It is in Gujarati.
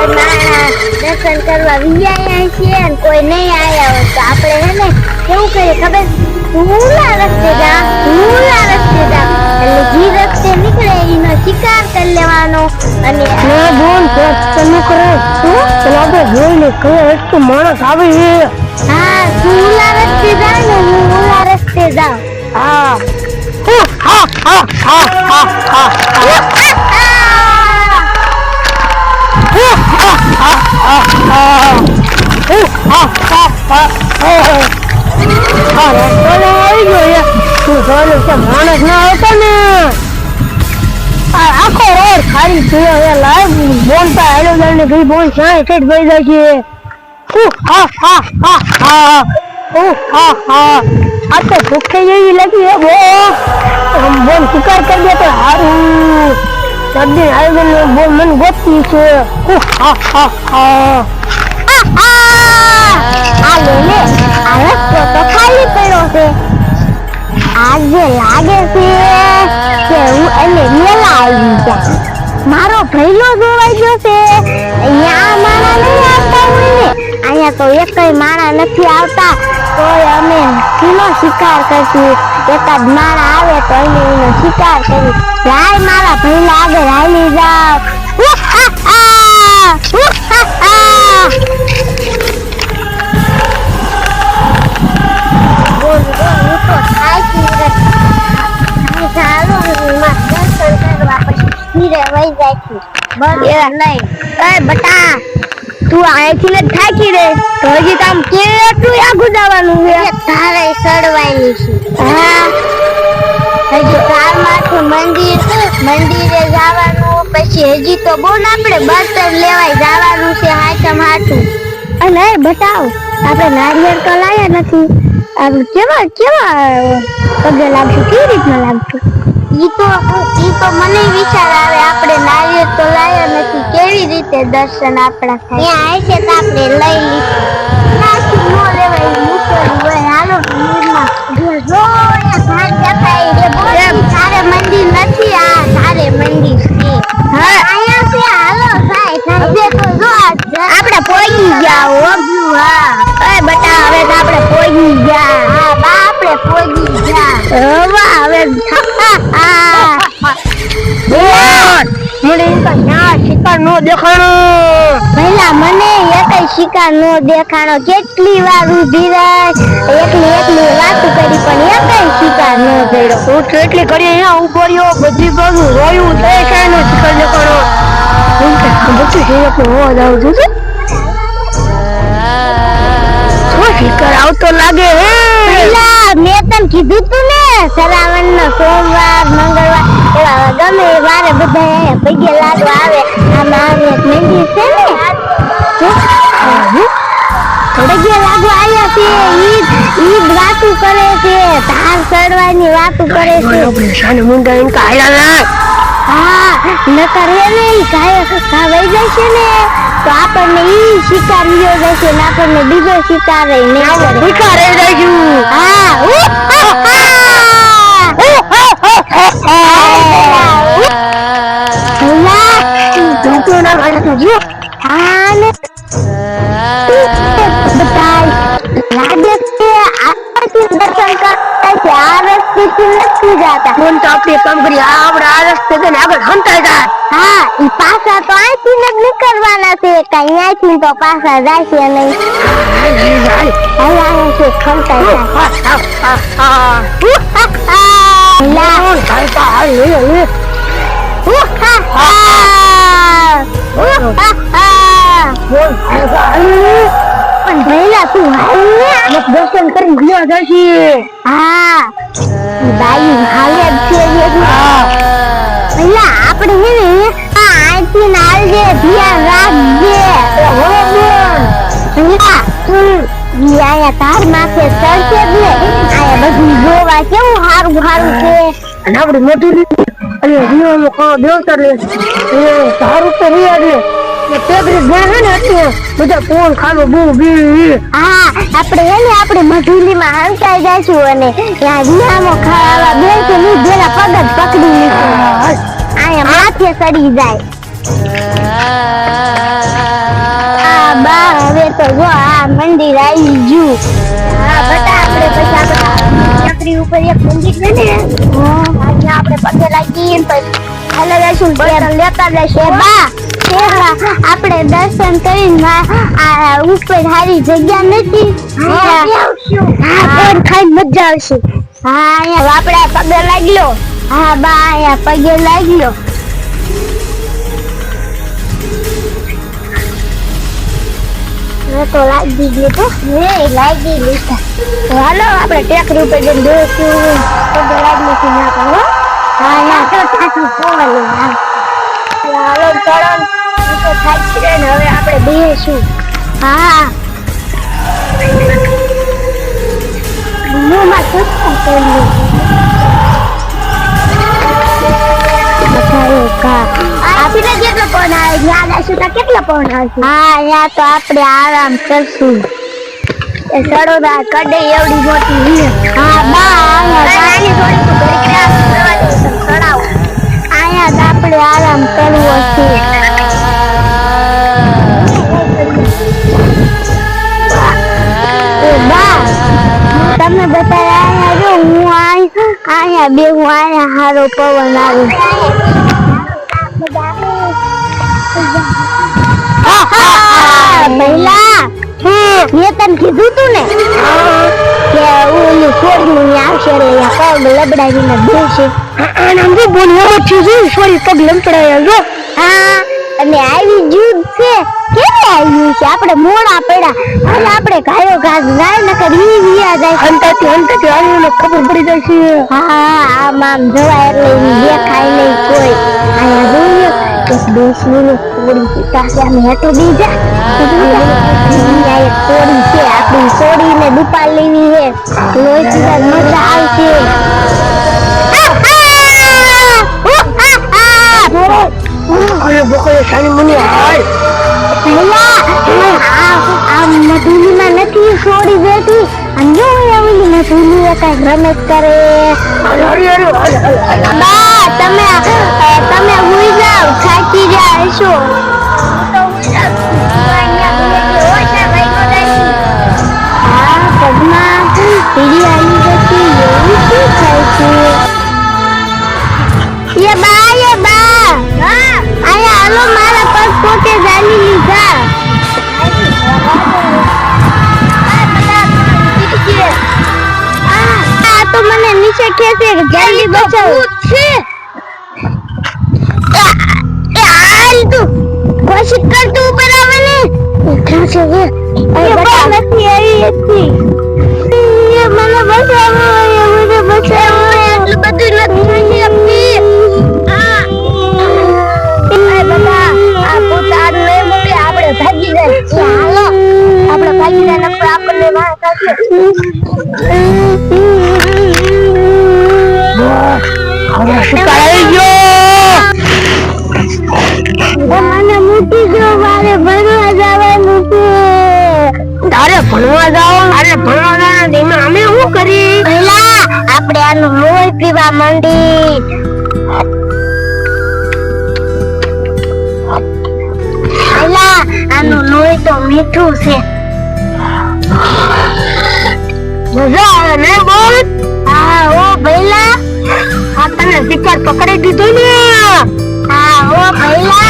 કોઈ માણા દર્શન કરવા વિયા છે અને કોઈ નહીં આયા હોય તો આપણે હે ને કેવું કરીએ ખબર ઊલા રસ્તે જા એટલે જી રસ્તે નીકળે એનો શિકાર કરી લેવાનો અને બોલ તમે કરે શું ચલો તો જોઈ લે કયો એક માણસ આવે છે હા તું ઊલા રસ્તે જા ને હું ઊલા રસ્તે જાઉં હા માણસ ના આવતો ને આખો રોડ ખાલી થયો લાઈવ બોલતા હેલો ને કઈ બોલ ક્યાં એક જ ભાઈ જાય છે આ તો ભૂખે જેવી લાગી હે બોલ શિકાર કરી દે તો સારું સર્દી આવી બોલ મને ગોતી છે આ લે આ રસ્તો તો ખાલી પડ્યો છે આજે લાગે છે કે હું એને મેલા આવી ગયા મારો ભૈલો જોવાઈ ગયો છે અહીંયા માણા નહીં આવતા હોય ને અહીંયા તો એકય માણા નથી આવતા તો અમે એનો શિકાર કરશું એકાદ માણા આવે તો એને એનો શિકાર કરી લાય મારા ભૈલા આગળ હાલી જાવ તું અહીંથી જ થાકી રે તો હજી તામ કેટલું આગું જવાનું છે તારે સડવાની છે હા હજી કારમાંથી મંદિરે જવાનું પછી હજી તો બહુ આપણે બર્તન લેવાય જવાનું છે હાચમ હાચું અને બતાવ આપણે નારિયેળ તો લાયા નથી આપણે કેવા પગે લાગશું કેવી રીતના લાગશું ઈ તો મને વિચાર આવે આપણે નારિયેળ તો લાયા નથી કેવી રીતે દર્શન આપણા થાય ત્યાં આવે છે તો આપણે લઈ લીધું નાસી નો લેવાય મૂકેલું હોય હાલો મંદિરમાં જો અહીંયા ધાર દેખાય રે બોલ તારે મંદિર નથી આ તારે મંદિર છે હા અહીંયા છે હાલો થાય થાય તો જો આપણે પોગી ગયા હો હા એ બટા હવે તો આપણે પોગી ગયા હા બા આપણે પોગી ગયા હવે મને શિકાર નો દેખાણો પહેલા મને એકય શિકાર નો દેખાણો કેટલી વાર ઊભી રહી એકલી વાતો કરી પણ એકય શિકાર નો કર્યો હું કેટલી કરી અહીંયા ઉભો રહ્યો બધી બાજુ રોયું તો કઈ નો શિકાર દેખાણો શિકાર આવતો લાગે હે પહેલા મેં તને કીધું તું ને શ્રાવણ નો સોમવાર મંગળવાર એવા ગમે એ વારે બધા પગે લાગવા આવે આમાં આવે મંદિર છે ને પગે લાગવા આવ્યા છે ઈદ વાતું કરે છે ધાર ચડવાની વાતું કરે છે મુંડા એમ કાયા હા નકર હે ને વહી જશે ને તો આપણને ઈ શિકાર લીધો જશે ને આપણને બીજો શિકાર શિકાર હા પાછા તો અહીંથી જ નીકળવાના છે અહીંયાથી તો પાછા જશે નહીં છે ખંતાઈ પણ ભૈલા તું દર્શન કરી ગયા જશે હા બાઈ હાલે છે ભૈલા આપણે હે ને અહીંથી નાલજે ધ્યાન રાખજે ભૈલા તું આયા તાર માથે ચડશે જ ને આયા બધું જોવા કેવું સારું છે અને આપણે મોટી અને જીવનમાં કાં દેવતા લે સારું તો રહ્યા લે પેપરી ગયા ને એટલે બધા કોણ ખાવા બહુ બી હા આપણે હે ને આપણે મધુલીમાં હંકાઈ જઈશું અને ત્યાં વિહામો ખાવા બેસે ની બેલા પગ જ પકડી લીધું આયા માથે ચડી જાય હવે તો જો આ મંદિર આવી ગયું. હા બટા આપણે પછી આપણે છત્રી ઉપર એક મંદિર છે ને ત્યાં આપણે પગે લાગીએ ને પછી હાલે જઈશું ને લેતા જઈશું. બા આપણે દર્શન કરીને આ ઉપર સારી જગ્યા નથી હા ફોન ખાઈને મજા આવશે. હા અહીંયા આપણે પગે લાગી લો. હા બા અહીંયા પગે લાગી લો. તો લાગી ગયું તો લાગી લીધા. હાલો આપણે ટેકરી ઉપર જઈને બેસું પગે લાગી ના કરો. હા ના તો થાકી પોવાલું. હાલો ચડો તો થાકી છે ને હવે આપણે બેસું. હા મોમાં સુસ્તા કરી કેટલો ફોન આવે યાદ આવશે તો કેટલો ફોન આવશે. હા યા તો આપણે આરામ કરશું. એ સરોદા કડે એવડી મોટી હા બા નાની થોડી તું ઘડી ક્રાસ કરવા દે સડાવ. આયા તો આપણે આરામ કરવો છે. એ બા તમે બતાવ્યા આયા જો હું આયા બે હું આયા હારો પવન આવે. પહેલા મેં તને કીધું તું ને કે ઓલી છોડી આવશે એટલે પગ લબડાવીને બેસે. પગ લંપડાયા હા અને આવી જૂદ છે કેમ આવ્યું છે. આપણે મોડા પડ્યા અને આપણે ગાયો ઘાસ ગાય નકર વિયા જાય હંતાથી આવ્યું ખબર પડી જાય છે. હા આમ આમ જવાય એટલે દેખાય નહીં કોઈ. અહીંયા જોઈએ એક બેસવીને થોડી પિતા છે અમે હેઠે બીજા થોડી છે આપણી છોડીને દુપાલ લેવી છે લોહી મજા આવશે. અરે બકોએ સાની મને હાય આ મધુલીમાં નથી છોડી દેતી અંજો એવી મધુલી કઈ રમત કરે. તમે ઉઈ જાવ થાકી જાય છો. હા પગમાં પીડી આવી જતી એવું શું થાય છે. એ બા આયા હાલો મારા પગ પોતે જાલી લીધા. આ તો મને નીચે ખેંચે જલ્દી બચાવો છે. હાલ તું કોશિશ કર તું ઉપર આવે ને ખેંચે એ બતા નથી આવી હતી. મને બચાવો એટલું બધું નથી આપતી. ભાગી જાય હાલો આપણે ભાગી જાય નકર આપણને વાહ થશે. હવે સુકાઈ ગયો. મને મૂકી જો મારે ભણવા જવાનું છે. તારે ભણવા જાવ એમાં અમે શું કરી. પહેલા આપણે આનું લોહી પીવા માંડી. આનું લોહી તો મીઠું છે. મજા આવે ને બોલ. હા ઓ ભઈલા આ તને શિકાર પકડી દીધો ને. હા ઓ ભઈલા